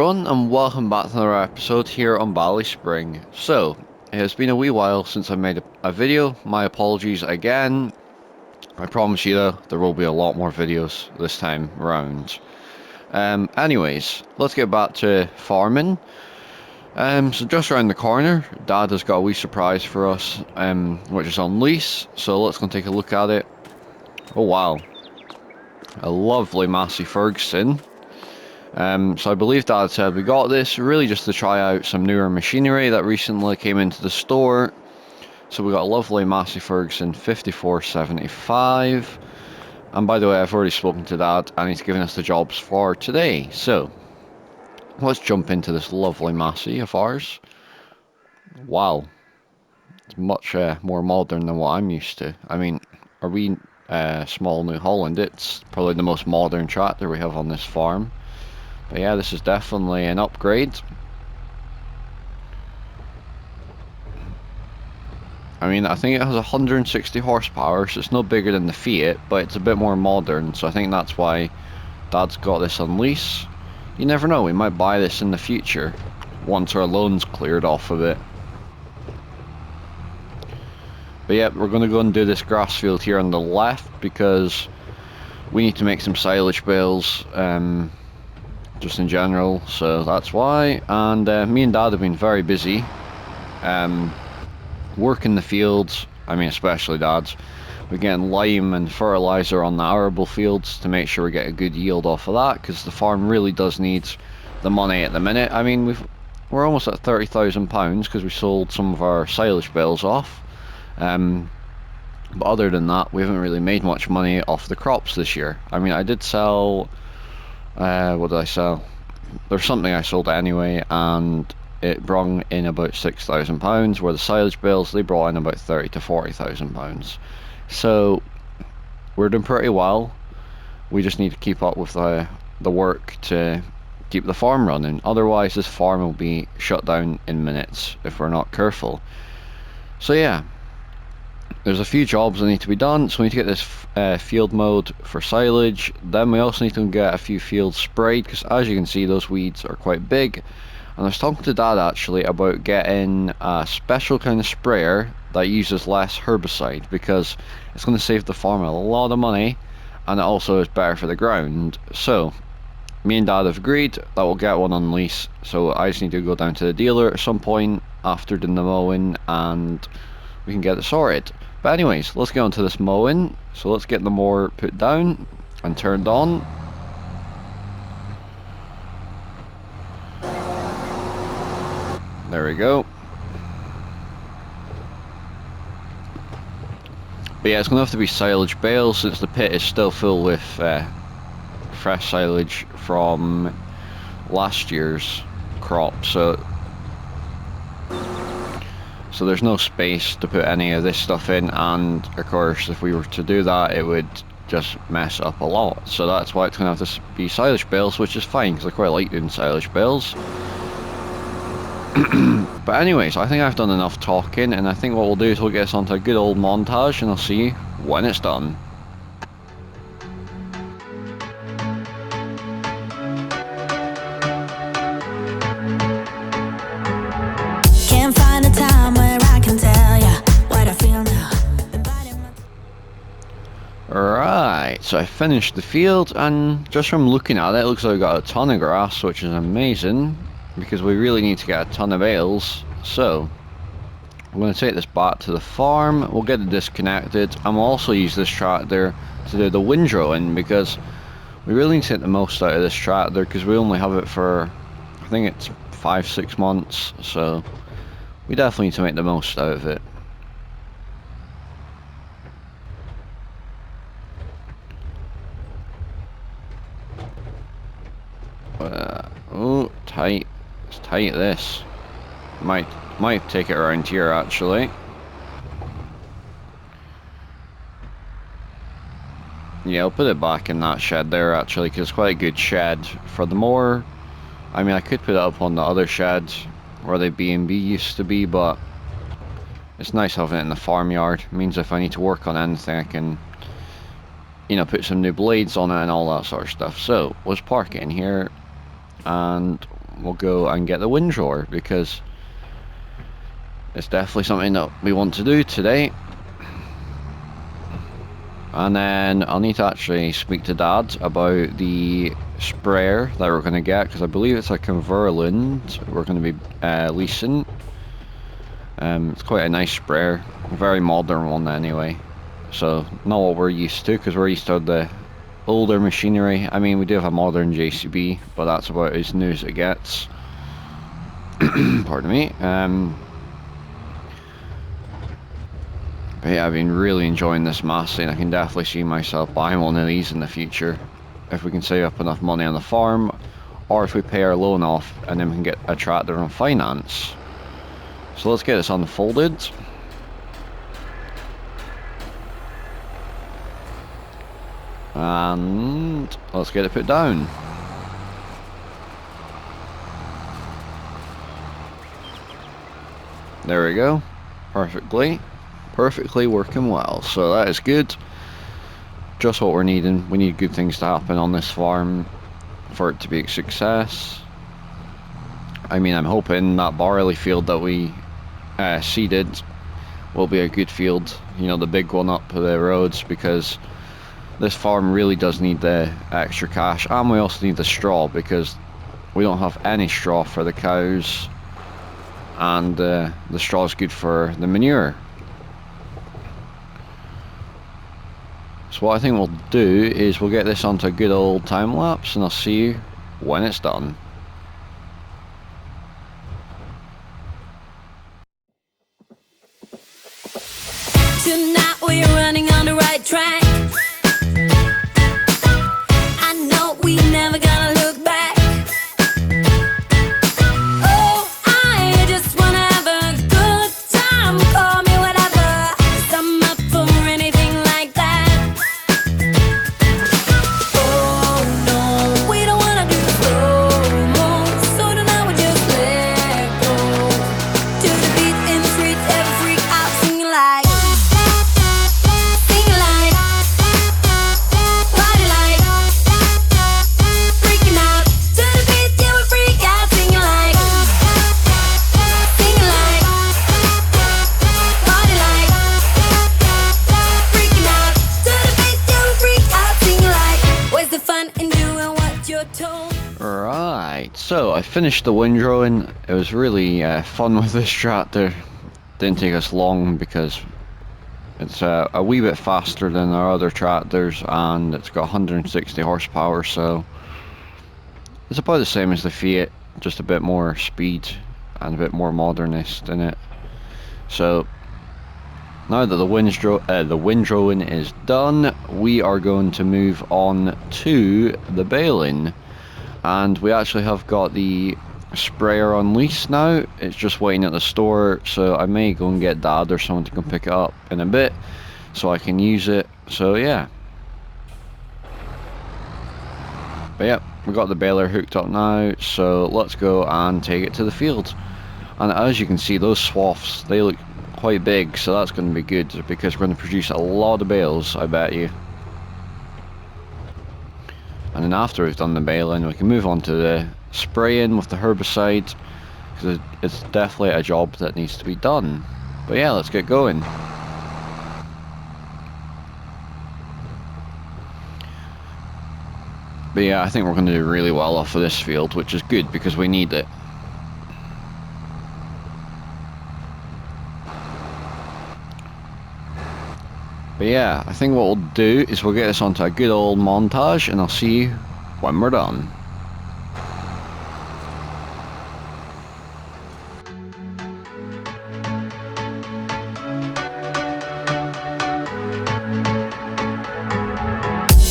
everyone, and welcome back to another episode here on Ballyspring. So, it has been a wee while since I made a video. My apologies again. I promise you though, there will be a lot more videos this time around. Anyways, let's get back to farming. So just around the corner, Dad has got a wee surprise for us, which is on lease. So let's go take a look at it. Oh wow, a lovely Massey Ferguson. So I believe Dad said we got this really just to try out some newer machinery that recently came into the store. So we got a lovely Massey Ferguson 5475. And by the way, I've already spoken to Dad and he's given us the jobs for today. So let's jump into this lovely Massey of ours. Wow, it's much more modern than what I'm used to. I mean, are we small New Holland? It's probably the most modern tractor we have on this farm. But yeah, this is definitely an upgrade. I mean, I think it has 160 horsepower, so it's no bigger than the Fiat, but it's a bit more modern, so I think that's why Dad's got this on lease. You never know, we might buy this in the future, once our loan's cleared off of it. But yeah, we're going to go and do this grass field here on the left, because we need to make some silage bales, just in general, so that's why. And me and Dad have been very busy working the fields. I mean, especially Dad's. We're getting lime and fertilizer on the arable fields to make sure we get a good yield off of that, because the farm really does need the money at the minute. I mean, we're almost at £30,000 because we sold some of our silage bales off, but other than that we haven't really made much money off the crops this year. I mean, I did sell what did I sell? There's something I sold anyway, and it brought in about £6,000, where the silage bales, they brought in about £30,000 to £40,000. So we're doing pretty well. We just need to keep up with the work to keep the farm running. Otherwise this farm will be shut down in minutes if we're not careful. So yeah, there's a few jobs that need to be done. So we need to get this field mowed for silage. Then we also need to get a few fields sprayed, because as you can see, those weeds are quite big. And I was talking to Dad actually about getting a special kind of sprayer that uses less herbicide, because it's going to save the farmer a lot of money, and it also is better for the ground. So me and Dad have agreed that we'll get one on lease. So I just need to go down to the dealer at some point after doing the mowing, and we can get it sorted. But anyways, let's get on to this mowing. So let's get the mower put down and turned on. There we go. But yeah, it's going to have to be silage bales, since the pit is still full with fresh silage from last year's crop. So there's no space to put any of this stuff in, and of course if we were to do that it would just mess up a lot. So that's why it's going to have to be silage bales, which is fine because I quite like doing silage bales. But anyways, I think I've done enough talking, and I think what we'll do is we'll get us onto a good old montage and I'll see you when it's done. Right, so I finished the field, and just from looking at it, it looks like we've got a ton of grass, which is amazing, because we really need to get a ton of bales. So I'm going to take this back to the farm, we'll get it disconnected, and we'll also use this tractor to do the windrowing, because we really need to get the most out of this tractor, because we only have it for, I think it's 5-6 months, so we definitely need to make the most out of it. Oh, tight. It's tight, this. Might take it around here, actually. Yeah, I'll put it back in that shed there, actually, because it's quite a good shed for the mower. I mean, I could put it up on the other shed where the B&B used to be, but it's nice having it in the farmyard. It means if I need to work on anything, I can, you know, put some new blades on it and all that sort of stuff. So let's park it in here, and we'll go and get the windrower, because it's definitely something that we want to do today. And then I'll need to actually speak to Dad about the sprayer that we're going to get, because I believe it's a Converland we're going to be leasing. It's quite a nice sprayer, a very modern one anyway, so not what we're used to, because we're used to the older machinery. I mean, we do have a modern JCB, but that's about as new as it gets. Pardon me. But yeah, I've been really enjoying this Massey, and I can definitely see myself buying one of these in the future if we can save up enough money on the farm, or if we pay our loan off and then we can get a tractor on finance. So let's get this unfolded. And let's get it put down. There we go. Perfectly working well. So that is good. Just what we're needing. We need good things to happen on this farm for it to be a success. I mean, I'm hoping that barley field that we seeded will be a good field, you know, the big one up the roads, because this farm really does need the extra cash, and we also need the straw, because we don't have any straw for the cows, and the straw is good for the manure. So what I think we'll do is we'll get this onto a good old time lapse, and I'll see you when it's done. Tonight we're running on the right track. I know we never gonna look back. Oh, I just wanna have a good time. Call me whatever, 'cause I'm up for anything like that. Oh no, we don't wanna do slow-mo, so tonight we just let go. To the beat in the street, every freak out singing like. Right, so I finished the windrowing. It was really fun with this tractor. Didn't take us long because it's a wee bit faster than our other tractors, and it's got 160 horsepower, so it's about the same as the Fiat, just a bit more speed and a bit more modernist in it. So now that the windrowing is done, we are going to move on to the baling. And we actually have got the sprayer on lease now. It's just waiting at the store, so I may go and get Dad or someone to come pick it up in a bit so I can use it. So yeah. But yeah, we got the baler hooked up now, so let's go and take it to the field. And as you can see, those swaths, they look quite big, so that's going to be good, because we're going to produce a lot of bales, I bet you. And then after we've done the baling, we can move on to the spraying with the herbicide, because it's definitely a job that needs to be done. But yeah, let's get going. But yeah, I think we're going to do really well off of this field, which is good because we need it. But yeah, I think what we'll do is we'll get this onto a good old montage, and I'll see you when we're done.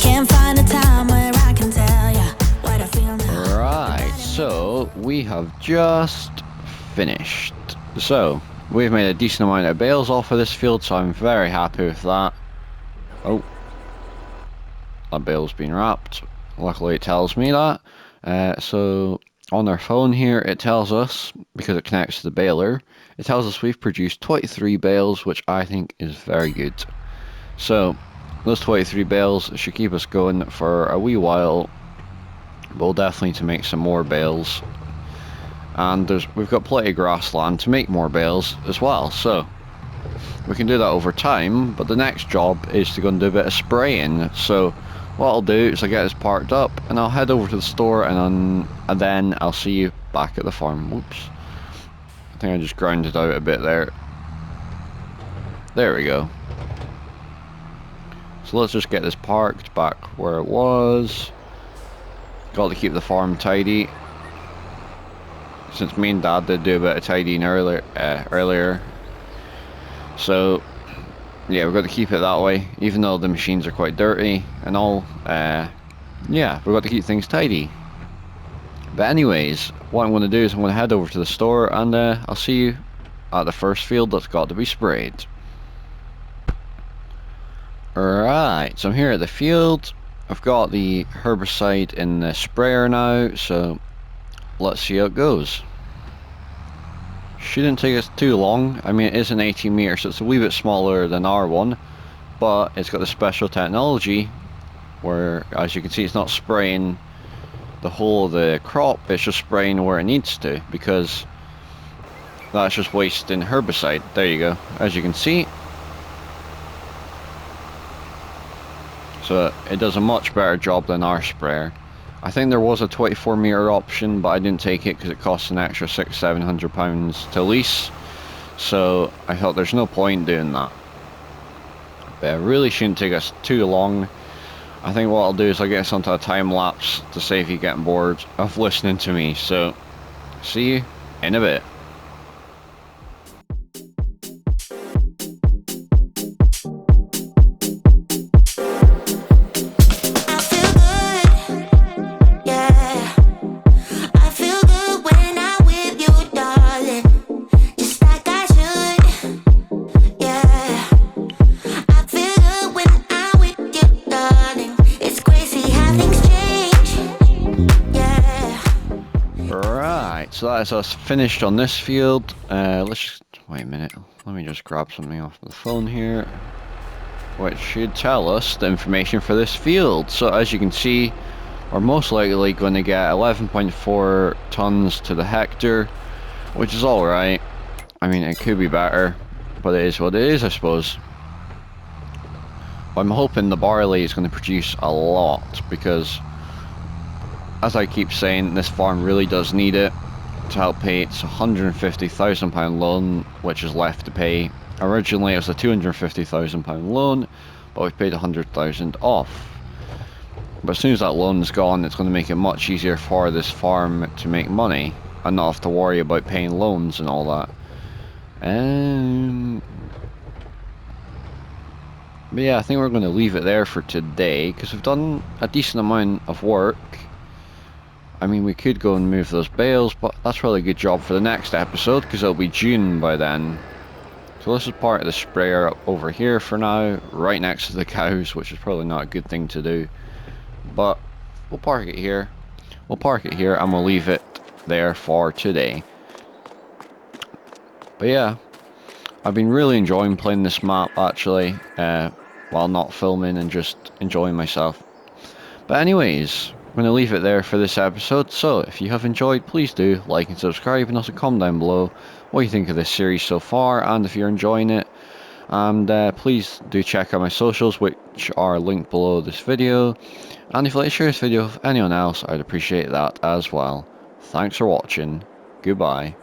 Can't find a time where I can tell you what I feel now. Right, so we have just finished. So we've made a decent amount of bales off of this field, so I'm very happy with that. Oh, that bale's been wrapped. Luckily it tells me that. So on our phone here it tells us, because it connects to the baler, it tells us we've produced 23 bales, which I think is very good. So those 23 bales should keep us going for a wee while. We'll definitely need to make some more bales. and we've got plenty of grassland to make more bales as well, so we can do that over time. But the next job is to go and do a bit of spraying. So what I'll do is I'll get this parked up and I'll head over to the store, and then I'll see you back at the farm. Whoops, I think I just grounded out a bit there. There we go. So let's just get this parked back where it was. Got to keep the farm tidy, since me and Dad did do a bit of tidying earlier. So yeah, we've got to keep it that way, even though the machines are quite dirty and all. Yeah, we've got to keep things tidy. But anyways, what I'm going to do is I'm going to head over to the store, and I'll see you at the first field that's got to be sprayed. Alright, so I'm here at the field. I've got the herbicide in the sprayer now, so let's see how it goes. Shouldn't take us too long. I mean, it is an 18 meter, so it's a wee bit smaller than our one, but it's got the special technology where, as you can see, it's not spraying the whole of the crop, it's just spraying where it needs to, because that's just wasting herbicide. There you go, as you can see. So it does a much better job than our sprayer. I think there was a 24 meter option, but I didn't take it because it costs an extra £600–700 to lease. So I thought there's no point doing that. But it really shouldn't take us too long. I think what I'll do is I'll get us onto a time lapse to save you getting bored of listening to me. So see you in a bit. So that is us finished on this field. Let's just wait a minute. Let me just grab something off the phone here, which should tell us the information for this field. So as you can see, we're most likely going to get 11.4 tons to the hectare, which is alright. I mean, it could be better, but it is what it is, I suppose. I'm hoping the barley is going to produce a lot, because as I keep saying, this farm really does need it to help pay its £150,000 loan, which is left to pay. Originally it was a £250,000 loan, but we've paid £100,000 off. But as soon as that loan is gone, it's going to make it much easier for this farm to make money and not have to worry about paying loans and all that. But yeah, I think we're going to leave it there for today, because we've done a decent amount of work. I mean, we could go and move those bales, but that's probably a good job for the next episode, because it'll be June by then. So this is part of the sprayer up over here for now, right next to the cows, which is probably not a good thing to do. But we'll park it here. We'll park it here, and we'll leave it there for today. But yeah, I've been really enjoying playing this map, actually, while not filming and just enjoying myself. But anyways, I'm going to leave it there for this episode. So if you have enjoyed, please do like and subscribe, and also comment down below what you think of this series so far, and if you're enjoying it. And please do check out my socials, which are linked below this video. And if you'd like to share this video with anyone else, I'd appreciate that as well. Thanks for watching. Goodbye.